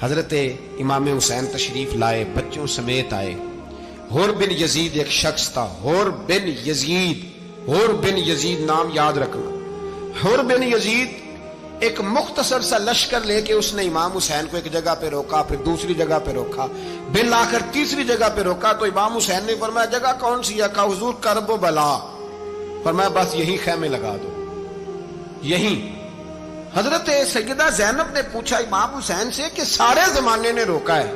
حضرت امام حسین تشریف لائے، بچوں سمیت آئے۔ حر بن یزید ایک شخص تھا، حر بن یزید، حر بن یزید نام یاد رکھنا۔ حر بن یزید ایک مختصر سا لشکر لے کے اس نے امام حسین کو ایک جگہ پہ روکا، پھر دوسری جگہ پہ روکا، بالآخر تیسری جگہ پہ روکا تو امام حسین نے فرمایا جگہ کون سی ہے؟ کہا حضور کرب و بلا۔ فرمایا بس یہی خیمے لگا دو، یہی۔ حضرت سیدہ زینب نے پوچھا امام حسین سے کہ سارے زمانے نے روکا ہے،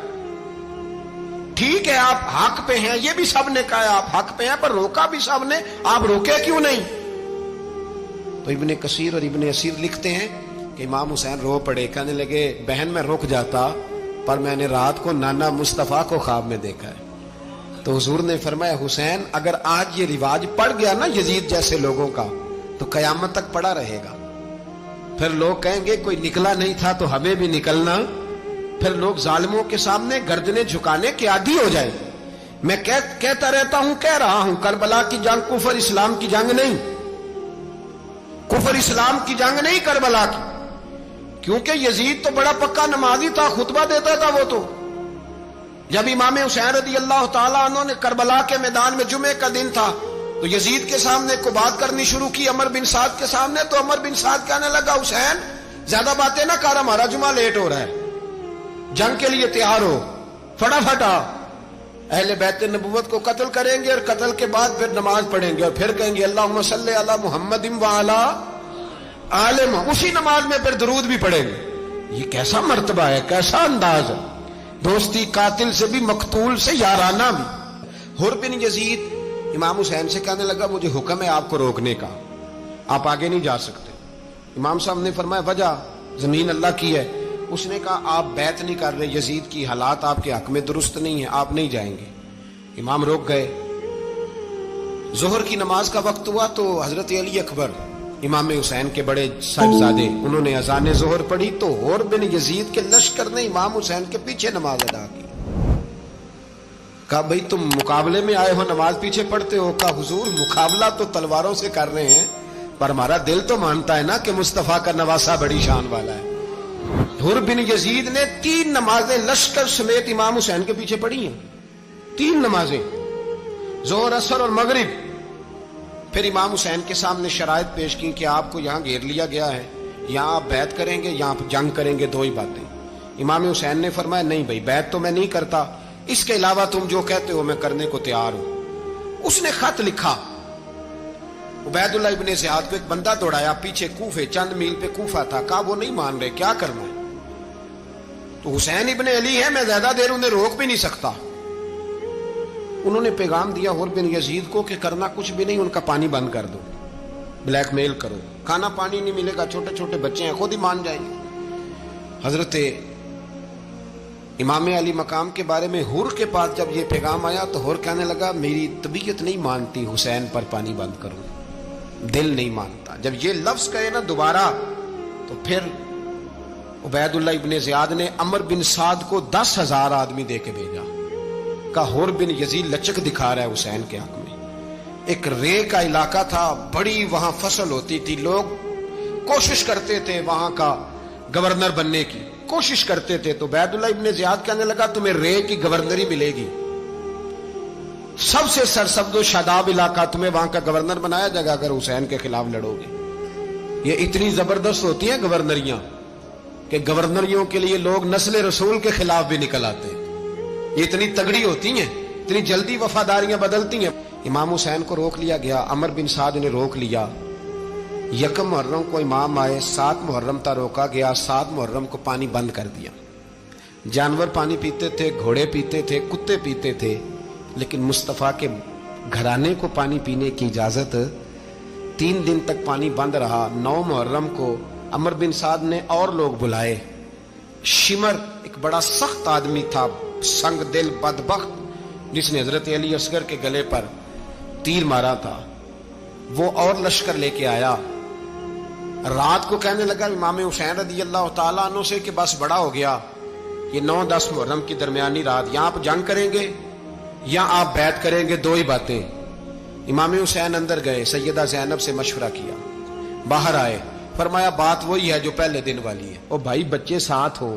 ٹھیک ہے آپ حق پہ ہیں، یہ بھی سب نے کہا ہے آپ حق پہ ہیں، پر روکا بھی سب نے، آپ روکے کیوں نہیں؟ تو ابن کثیر اور ابن اسیر لکھتے ہیں کہ امام حسین رو پڑے، کہنے لگے بہن میں رک جاتا پر میں نے رات کو نانا مصطفیٰ کو خواب میں دیکھا ہے۔ تو حضور نے فرمایا حسین اگر آج یہ رواج پڑ گیا نا یزید جیسے لوگوں کا تو قیامت تک پڑا رہے گا، پھر لوگ کہیں گے کوئی نکلا نہیں تھا تو ہمیں بھی نکلنا، پھر لوگ ظالموں کے سامنے گردنیں جھکانے کے عادی ہو جائیں۔ میں کہتا رہتا ہوں، کہہ رہا ہوں، کربلا کی جنگ کفر اسلام کی جنگ نہیں، کفر اسلام کی جنگ نہیں کربلا کی، کیونکہ یزید تو بڑا پکا نمازی تھا، خطبہ دیتا تھا وہ تو۔ جب امام حسین رضی اللہ تعالیٰ عنہ نے کربلا کے میدان میں جمعے کا دن تھا تو یزید کے سامنے کو بات کرنی شروع کی عمر بن سعد کے سامنے، تو عمر بن سعد کہنے لگا حسین زیادہ باتیں نہ کر، ہمارا جمعہ لیٹ ہو رہا ہے، جنگ کے لیے تیار ہو، فٹافٹ آ۔ اہل بیت نبوت کو قتل کریں گے اور قتل کے بعد پھر نماز پڑھیں گے اور پھر کہیں گے اللہم صلی علی محمد وعلی آل محمد، اسی نماز میں پھر درود بھی پڑھیں گے۔ یہ کیسا مرتبہ ہے، کیسا انداز ہے، دوستی قاتل سے بھی مقتول سے یارانہ بھی۔ حر بن یزید امام حسین سے کہنے لگا مجھے حکم ہے آپ کو روکنے کا، آپ آگے نہیں جا سکتے۔ امام صاحب نے فرمایا وجہ؟ زمین اللہ کی ہے۔ اس نے کہا آپ بیعت نہیں کر رہے، یزید کی حالات آپ کے حق میں درست نہیں ہیں، آپ نہیں جائیں گے۔ امام روک گئے۔ ظہر کی نماز کا وقت ہوا تو حضرت علی اکبر امام حسین کے بڑے صاحبزادے انہوں نے اذان ظہر پڑھی تو حر بن یزید کے لشکر نے امام حسین کے پیچھے نماز ادا کی۔ کہا بھئی تم مقابلے میں آئے ہو نماز پیچھے پڑھتے ہو؟ کہا حضور مقابلہ تو تلواروں سے کر رہے ہیں پر ہمارا دل تو مانتا ہے نا کہ مصطفیٰ کا نواسہ بڑی شان والا ہے۔ حر بن یزید نے 3 نمازیں لشکر سمیت امام حسین کے پیچھے پڑھی ہیں، 3 نمازیں، ظہر اثر اور مغرب۔ پھر امام حسین کے سامنے شرائط پیش کی کہ آپ کو یہاں گھیر لیا گیا ہے، یہاں آپ بیعت کریں گے، یہاں جنگ کریں گے، 2 ہی باتیں۔ امام حسین نے فرمایا نہیں بھائی بیعت تو میں نہیں کرتا، اس کے علاوہ تم جو کہتے ہو میں کرنے کو تیار ہوں۔ اس نے خط لکھا، عبید اللہ ابن زیاد کو ایک بندہ دوڑایا پیچھے کوفے، چند میل پہ کوفہ تھا، کہا وہ نہیں مان رہے، کیا کرنا ہے؟ تو حسین ابن علی ہے، میں زیادہ دیر انہیں روک بھی نہیں سکتا۔ انہوں نے پیغام دیا حر بن یزید کو کہ کرنا کچھ بھی نہیں، ان کا پانی بند کر دو، بلیک میل کرو، کھانا پانی نہیں ملے گا، چھوٹے چھوٹے بچے ہیں، خود ہی مان جائیں گے۔ حضرت امام علی مقام کے بارے میں حر کے پاس جب یہ پیغام آیا تو حر کہنے لگا میری طبیعت نہیں مانتی حسین پر پانی بند کروں، دل نہیں مانتا۔ جب یہ لفظ کہے نا دوبارہ تو پھر عبید اللہ ابن زیاد نے عمر بن سعد کو 10,000 آدمی دے کے بھیجا، کہا حر بن یزید لچک دکھا رہا ہے حسین کے حق میں۔ ایک رے کا علاقہ تھا، بڑی وہاں فصل ہوتی تھی، لوگ کوشش کرتے تھے وہاں کا گورنر بننے کی، کوشش کرتے تھے۔ تو عبید اللہ ابن زیاد کہنے لگا تمہیں رے کی گورنری ملے گی، سب سے سرسبز و شاداب علاقہ، تمہیں وہاں کا گورنر بنایا جائے گا اگر حسین کے خلاف لڑو گے۔ یہ اتنی زبردست ہوتی ہیں گورنریاں کہ گورنریوں کے لیے لوگ نسل رسول کے خلاف بھی نکل آتے ہیں، یہ اتنی تگڑی ہوتی ہیں، اتنی جلدی وفاداریاں بدلتی ہیں۔ امام حسین کو روک لیا گیا، عمر بن سعد نے روک لیا۔ 1 محرم کو امام آئے، 7 محرم تا روکا گیا، 7 محرم کو پانی بند کر دیا۔ جانور پانی پیتے تھے، گھوڑے پیتے تھے، کتے پیتے تھے، لیکن مصطفیٰ کے گھرانے کو پانی پینے کی اجازت 3 دن تک پانی بند رہا۔ 9 محرم کو عمر بن سعد نے اور لوگ بلائے۔ شمر ایک بڑا سخت آدمی تھا، سنگ دل بدبخت، جس نے حضرت علی اصغر کے گلے پر تیر مارا تھا، وہ اور لشکر لے کے آیا۔ رات کو کہنے لگا امام حسین رضی اللہ تعالیٰ عنہ سے کہ بس بڑا ہو گیا، یہ 9-10 محرم کی درمیانی رات، یا آپ جنگ کریں گے یا آپ بیعت کریں گے، 2 ہی باتیں۔ امام حسین اندر گئے، سیدہ زینب سے مشورہ کیا، باہر آئے، فرمایا بات وہی ہے جو پہلے دن والی ہے۔ او بھائی بچے ساتھ ہو،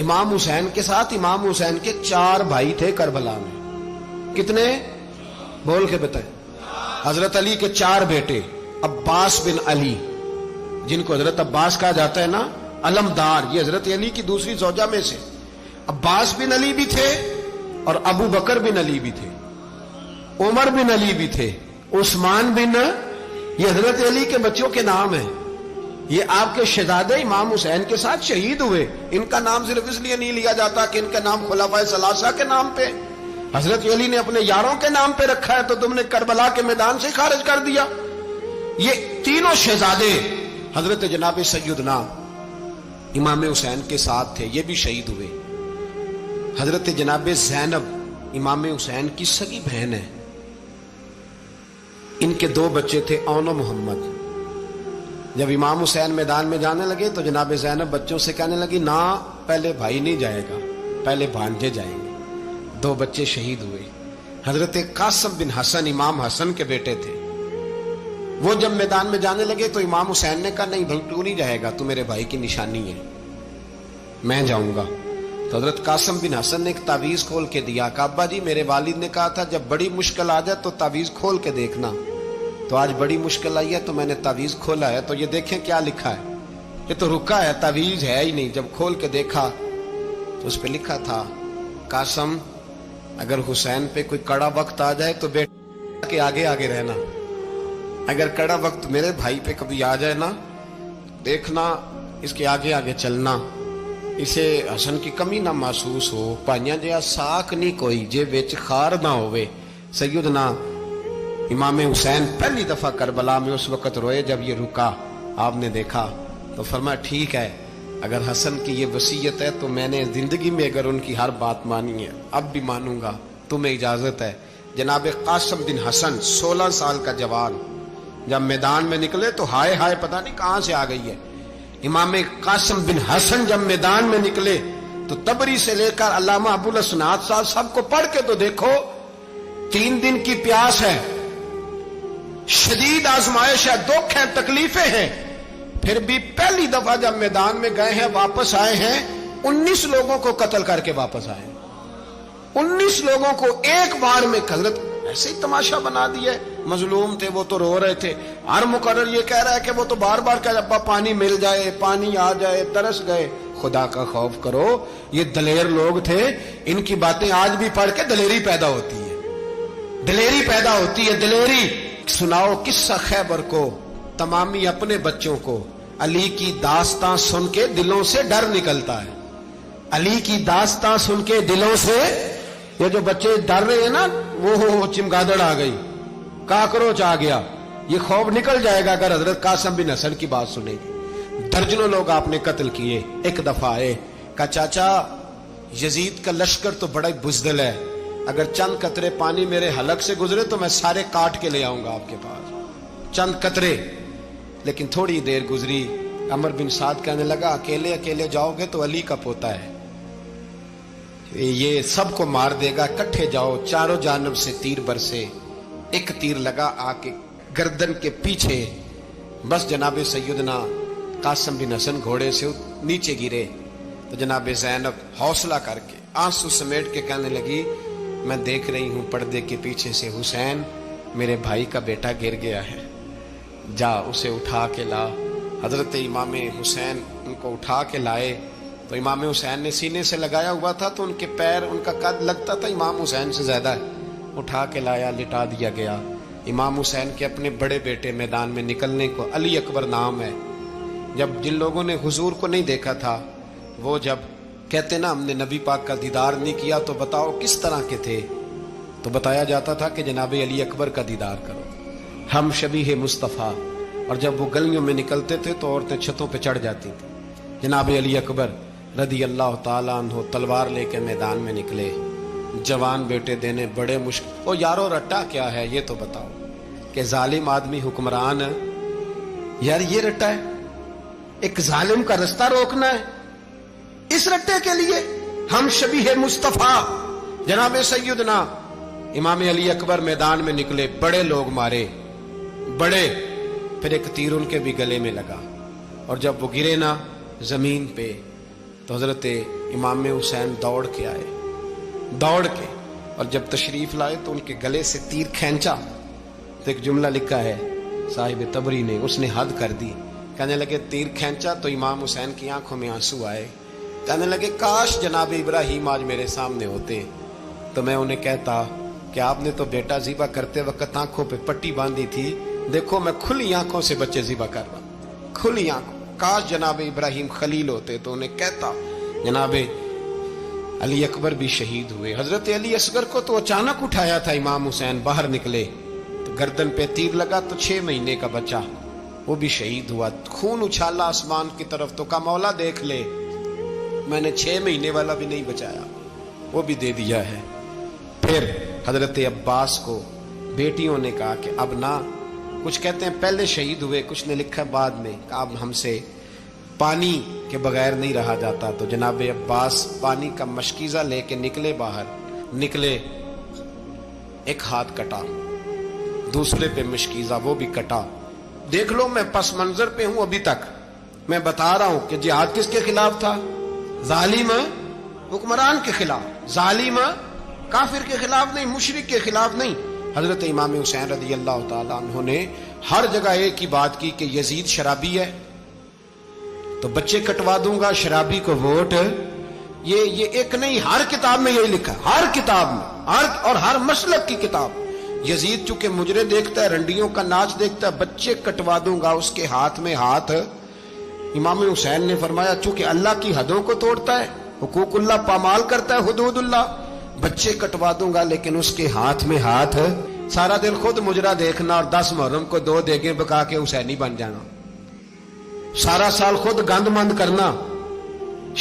امام حسین کے ساتھ امام حسین کے 4 بھائی تھے کربلا میں. کتنے؟ بول کے بتائیں. حضرت علی کے 4 بیٹے. عباس بن علی جن کو حضرت عباس کہا جاتا ہے نا، علمدار، یہ حضرت علی کی دوسری زوجہ میں سے. عباس بن علی بھی تھے اور ابو بکر بن علی بھی تھے، عمر بن علی بھی تھے، عثمان بن، یہ حضرت علی کے بچوں کے نام ہیں. یہ آپ کے شہزادے امام حسین کے ساتھ شہید ہوئے. ان کا نام صرف اس لیے نہیں لیا جاتا کہ ان کا نام خلفائے ثلاثہ کے نام پہ، حضرت علی نے اپنے یاروں کے نام پہ رکھا ہے تو تم نے کربلا کے میدان سے خارج کر دیا. یہ تینوں شہزادے حضرت جناب سیدنا امام حسین کے ساتھ تھے، یہ بھی شہید ہوئے. حضرت جناب زینب امام حسین کی سگی بہن ہے. ان کے 2 بچے تھے، اون و محمد. جب امام حسین میدان میں جانے لگے تو جناب زینب بچوں سے کہنے لگی، نہ پہلے بھائی نہیں جائے گا، پہلے بھانجے جائیں گے. 2 بچے شہید ہوئے. حضرت قاسم بن حسن امام حسن کے بیٹے تھے. وہ جب میدان میں جانے لگے تو امام حسین نے کہا، نہیں بھائی تو نہیں جائے گا، تو میرے بھائی کی نشانی ہے، میں جاؤں گا. تو حضرت قاسم بن حسن نے ایک تعویذ کھول کے دیا کہ ابا جی میرے والد نے کہا تھا جب بڑی مشکل آ جائے تو تعویذ کھول کے دیکھنا. تو آج بڑی مشکل آئی ہے تو میں نے تعویذ کھولا ہے، تو یہ دیکھیں کیا لکھا ہے. یہ تو رکا ہے، تعویذ ہے ہی نہیں. جب کھول کے دیکھا تو اس پہ لکھا تھا، قاسم اگر حسین پہ کوئی کڑا وقت آ جائے تو بیٹا کے آگے آگے رہنا، اگر کڑا وقت میرے بھائی پہ کبھی آ جائے نا، دیکھنا اس کے آگے آگے چلنا، اسے حسن کی کمی نہ محسوس ہو. پائیاں جہاں ساکھ نہیں کوئی جے وچ خار نہ ہوئے. سیدنا امام حسین پہلی دفعہ کربلا میں اس وقت روئے جب یہ رکا. آپ نے دیکھا تو فرمایا ٹھیک ہے، اگر حسن کی یہ وصیت ہے تو میں نے زندگی میں اگر ان کی ہر بات مانی ہے اب بھی مانوں گا، تمہیں اجازت ہے. جناب قاسم بن حسن 16 سال کا جوان جب میدان میں نکلے تو ہائے ہائے پتہ نہیں کہاں سے آ گئی ہے. امام قاسم بن حسن جب میدان میں نکلے تو تبری سے لے کر علامہ ابو الاسناد صاحب سب کو پڑھ کے تو دیکھو. 3 دن کی پیاس ہے، شدید آزمائش ہے، دکھ ہے، تکلیفیں ہیں، پھر بھی پہلی دفعہ جب میدان میں گئے ہیں واپس آئے ہیں 19 لوگوں کو قتل کر کے واپس آئے. 19 لوگوں کو ایک بار میں. حضرت ایسے ہی تماشا بنا دیا. مظلوم تھے وہ تو رو رہے تھے. ہر مقرر یہ کہہ رہا ہے کہ وہ تو بار بار کہ ابا پانی مل جائے، پانی آ جائے، ترس گئے. خدا کا خوف کرو، یہ دلیر لوگ تھے. ان کی باتیں آج بھی پڑھ کے دلیری پیدا ہوتی ہے، دلیری پیدا ہوتی ہے، دلیری. سناؤ قصہ خیبر کو تمامی اپنے بچوں کو. علی کی داستان سن کے دلوں سے ڈر نکلتا ہے. علی کی داستان سن کے دلوں سے یہ جو بچے ڈر رہے ہیں نا، وہ چمگادڑ آ گئی، کاکروچ آ گیا، یہ خوف نکل جائے گا اگر حضرت قاسم بن حسن کی بات سنے گی. درجنوں لوگ آپ نے قتل کیے. ایک دفعہ آئے کہا چاچا یزید کا لشکر تو بڑا بزدل ہے، اگر چند قطرے پانی میرے حلق سے گزرے تو میں سارے کاٹ کے لے آؤں گا آپ کے پاس. چند قطرے. لیکن تھوڑی دیر گزری، عمر بن سعد کہنے لگا اکیلے اکیلے جاؤ گے تو علی کا پوتا ہے، یہ سب کو مار دے گا، کٹھے جاؤ. چاروں جانب سے تیر برسے. ایک تیر لگا آ کے گردن کے پیچھے. بس جناب سیدنا قاسم بن حسن گھوڑے سے نیچے گرے تو جناب زینب حوصلہ کر کے آنسو سمیٹ کے کہنے لگی میں دیکھ رہی ہوں پردے کے پیچھے سے حسین میرے بھائی کا بیٹا گر گیا ہے، جا اسے اٹھا کے لا. حضرت امام حسین ان کو اٹھا کے لائے تو امام حسین نے سینے سے لگایا ہوا تھا تو ان کے پیر، ان کا قد لگتا تھا امام حسین سے زیادہ ہے. اٹھا کے لایا، لٹا دیا گیا. امام حسین کے اپنے بڑے بیٹے میدان میں نکلنے کو، علی اکبر نام ہے. جب جن لوگوں نے حضور کو نہیں دیکھا تھا وہ جب کہتے نا ہم نے نبی پاک کا دیدار نہیں کیا تو بتاؤ کس طرح کے تھے، تو بتایا جاتا تھا کہ جناب علی اکبر کا دیدار کرو، ہم شبیہ مصطفیٰ. اور جب وہ گلیوں میں نکلتے تھے تو عورتیں چھتوں پہ چڑھ جاتی تھیں. جناب علی اکبر رضی اللہ تعالیٰ عنہ تلوار لے کے میدان میں نکلے. جوان بیٹے دینے بڑے مشکل. او یارو رٹا کیا ہے یہ تو بتاؤ کہ ظالم آدمی حکمران ہے. یار یہ رٹا ہے، ایک ظالم کا رستہ روکنا ہے. اس رٹے کے لیے ہم شبیہ مصطفیٰ جناب سیدنا امام علی اکبر میدان میں نکلے. بڑے لوگ مارے، بڑے. پھر ایک تیر ان کے بھی گلے میں لگا اور جب وہ گرے نا زمین پہ تو حضرت امام حسین دوڑ کے آئے، دوڑ کے، اور جب تشریف لائے تو ان کے گلے سے تیر کھینچا تو ایک جملہ لکھا ہے صاحب تبری نے، اس نے حد کر دی، کہنے لگے تیر کھینچا تو امام حسین کی آنکھوں میں آنسو آئے، کہنے لگے کاش جناب ابراہیم آج میرے سامنے ہوتے تو میں انہیں کہتا کہ آپ نے تو بیٹا ذبح کرتے وقت آنکھوں پہ پٹی باندھی تھی، دیکھو میں کھلی آنکھوں سے بچے ذبح کر رہا، کھلی آنکھوں، کاش جناب ابراہیم خلیل ہوتے تو انہیں کہتا۔ جناب علی اکبر بھی شہید ہوئے، حضرت علی اصغر کو تو اچانک اٹھایا تھا امام حسین، باہر نکلے تو گردن پہ تیر لگا تو 6 مہینے کا بچہ وہ بھی شہید ہوا، خون اچھالا آسمان کی طرف تو کہا مولا دیکھ لے میں نے 6 مہینے والا بھی نہیں بچایا، وہ بھی دے دیا ہے۔ پھر حضرت عباس کو بیٹیوں نے کہا کہ اب نہ، کچھ کہتے ہیں پہلے شہید ہوئے، کچھ نے لکھا بعد میں، کہ اب ہم سے پانی کے بغیر نہیں رہا جاتا، تو جناب عباس پانی کا مشکیزہ لے کے نکلے، باہر نکلے، ایک ہاتھ کٹا، دوسرے پہ مشکیزہ وہ بھی کٹا۔ دیکھ لو میں پس منظر پہ ہوں ابھی تک، میں بتا رہا ہوں کہ جہاد کس کے خلاف تھا؟ ظالم حکمران کے خلاف، ظالم کافر کے خلاف نہیں، مشرک کے خلاف نہیں۔ حضرت امام حسین رضی اللہ تعالیٰ عنہ نے ہر جگہ ایک ہی بات کی کہ یزید شرابی ہے تو بچے کٹوا دوں گا، شرابی کو ووٹ، یہ ایک نہیں، ہر کتاب میں یہی لکھا، ہر کتاب میں، اور ہر مسلک کی کتاب۔ یزید چونکہ مجرے دیکھتا ہے، رنڈیوں کا ناچ دیکھتا ہے، بچے کٹوا دوں گا، اس کے ہاتھ میں ہاتھ۔ امام حسین نے فرمایا چونکہ اللہ کی حدوں کو توڑتا ہے، حقوق اللہ پامال کرتا ہے، حدود اللہ، بچے کٹوا دوں گا لیکن اس کے ہاتھ میں ہاتھ۔ سارا دن خود مجرا دیکھنا اور 10 محرم کو 2 دیگیں پکا کے حسینی بن جانا، سارا سال خود گند مند کرنا،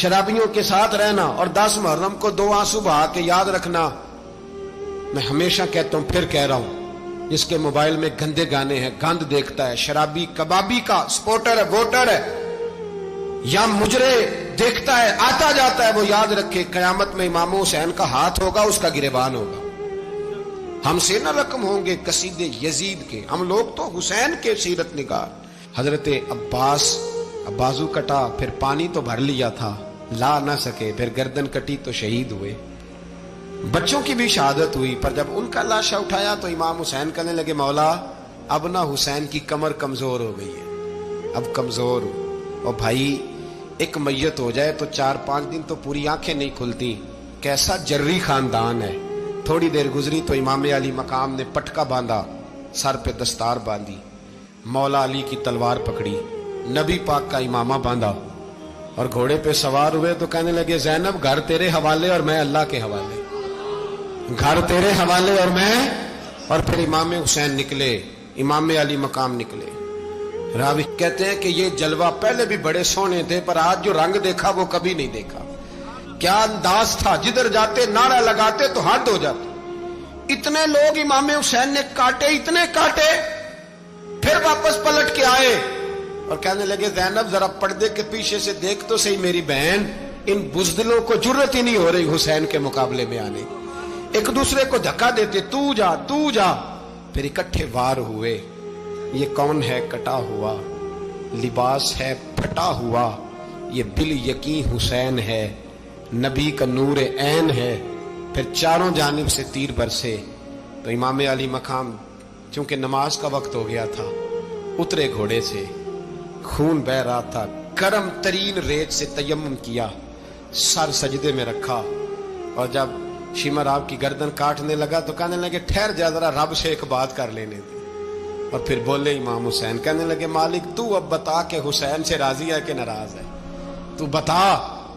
شرابیوں کے ساتھ رہنا، اور 10 محرم کو 2 آنسو بہا کے یاد رکھنا۔ میں ہمیشہ کہتا ہوں، پھر کہہ رہا ہوں، جس کے موبائل میں گندے گانے ہیں، گند دیکھتا ہے، شرابی کبابی کا سپورٹر ہے، ووٹر ہے، یا مجرے دیکھتا ہے آتا جاتا ہے، وہ یاد رکھے قیامت میں امام حسین کا ہاتھ ہوگا، اس کا گریبان ہوگا۔ ہم سے نہ رقم ہوں گے قصیدے یزید کے، ہم لوگ تو حسین کے سیرت نگار۔ حضرت عباس کا بازو کٹا، پھر پانی تو بھر لیا تھا، لا نہ سکے، پھر گردن کٹی تو شہید ہوئے۔ بچوں کی بھی شہادت ہوئی، پر جب ان کا لاشا اٹھایا تو امام حسین کہنے لگے مولا اب نہ حسین کی کمر کمزور ہو گئی ہے، اب کمزور ہو، اور بھائی ایک میت ہو جائے تو 4-5 دن تو پوری آنکھیں نہیں کھلتی، کیسا جری خاندان ہے۔ تھوڑی دیر گزری تو امام علی مقام نے پٹکا باندھا، سر پہ دستار باندھی، مولا علی کی تلوار پکڑی، نبی پاک کا امامہ باندھا، اور گھوڑے پہ سوار ہوئے تو کہنے لگے زینب گھر تیرے حوالے اور میں اللہ کے حوالے، گھر تیرے حوالے اور میں۔ اور پھر امام حسین نکلے، امام علی مقام نکلے۔ راوی کہتے ہیں کہ یہ جلوہ پہلے بھی بڑے سونے تھے، پر آج جو رنگ دیکھا وہ کبھی نہیں دیکھا۔ کیا انداز تھا، جدھر جاتے نعرہ لگاتے تو حد ہو جاتے۔ اتنے لوگ امام حسین نے کاٹے، اتنے کاٹے، پھر واپس پلٹ کے آئے اور کہنے لگے زینب ذرا پردے کے پیچھے سے دیکھ تو صحیح میری بہن، ان بزدلوں کو جرت ہی نہیں ہو رہی حسین کے مقابلے میں آنے، ایک دوسرے کو دھکا دیتے، تو جا تو جا۔ پھر اکٹھے وار ہوئے۔ یہ کون ہے کٹا ہوا، لباس ہے پھٹا ہوا، یہ بال یقین حسین ہے، نبی کا نور عین ہے۔ پھر چاروں جانب سے تیر برسے تو امام علی مقام چونکہ نماز کا وقت ہو گیا تھا، اترے گھوڑے سے، خون بہ رہا تھا، گرم ترین ریت سے تیمم کیا، سر سجدے میں رکھا، اور جب شمر آپ کی گردن کاٹنے لگا تو کہنے لگے ٹھہر جا ذرا رب سے ایک بات کر لینے دے۔ اور پھر بولے امام حسین، کہنے لگے مالک تو اب بتا کہ حسین سے راضی ہے کہ ناراض ہے، تو بتا۔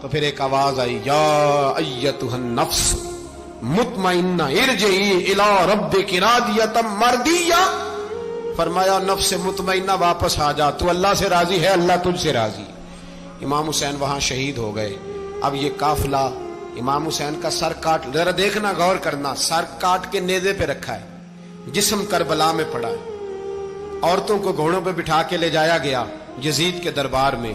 تو پھر ایک آواز آئی، یا ایتھا النفس مطمئنہ ارجعی الی ربک راضیۃ مرضیہ، فرمایا نفس مطمئنہ واپس آ جا، تو اللہ سے راضی ہے، اللہ تجھ سے راضی۔ امام حسین وہاں شہید ہو گئے۔ اب یہ قافلہ امام حسین کا سر کاٹ، ذرا دیکھنا غور کرنا، سر کاٹ کے نیزے پہ رکھا ہے، جسم کربلا میں پڑا ہے، عورتوں کو گھوڑوں پہ بٹھا کے لے جایا گیا یزید کے دربار میں۔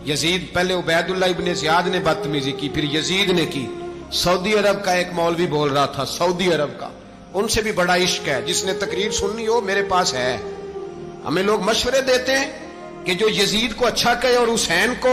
یزید پہلے عبید اللہ ابن زیاد نے بدتمیزی کی، پھر یزید نے کی۔ سعودی عرب کا ایک مولوی بول رہا تھا، سعودی عرب کا، ان سے بھی بڑا عشق ہے، جس نے تقریر سننی ہو میرے پاس ہے۔ ہمیں لوگ مشورے دیتے ہیں کہ جو یزید کو اچھا کہے اور حسین کو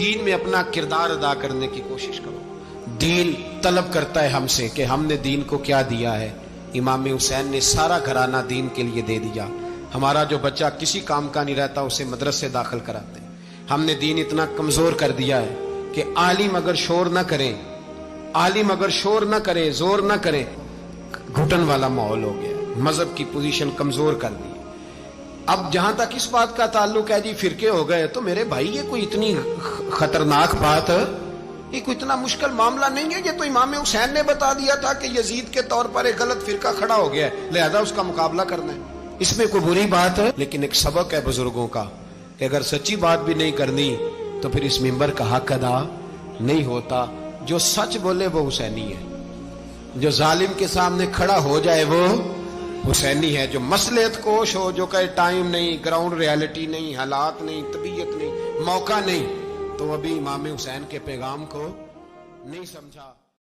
دین میں اپنا کردار ادا کرنے کی کوشش کرو. دین طلب کرتا ہے ہم سے کہ ہم نے دین کو کیا دیا ہے. امام حسین نے سارا گھرانہ دین کے لیے دے دیا. ہمارا جو بچہ کسی کام کا نہیں رہتا اسے مدرسے داخل کراتے ہیں. ہم نے دین اتنا کمزور کر دیا ہے کہ عالم اگر شور نہ کریں، عالم اگر شور نہ کرے، زور نہ کرے، گھٹن والا ماحول ہو گیا. مذہب کی پوزیشن کمزور کر دی. اب جہاں تک اس بات کا تعلق ہے جی فرقے ہو گئے، تو میرے بھائی یہ کوئی اتنی خطرناک بات ہے، یہ کوئی اتنا مشکل معاملہ نہیں ہے. یہ تو امام حسین نے بتا دیا تھا کہ یزید کے طور پر ایک غلط فرقہ کھڑا ہو گیا ہے، لہذا اس کا مقابلہ کرنا ہے. اس میں کوئی بری بات ہے؟ لیکن ایک سبق ہے بزرگوں کا کہ اگر سچی بات بھی نہیں کرنی تو پھر اس منبر کا حق ادا نہیں ہوتا. جو سچ بولے وہ حسینی ہے، جو ظالم کے سامنے کھڑا ہو جائے وہ حسینی ہے. جو مصلحت کوش ہو، جو کہے ٹائم نہیں، گراؤنڈ ریالٹی نہیں، حالات نہیں، طبیعت نہیں، موقع نہیں، تو ابھی امام حسین کے پیغام کو نہیں سمجھا.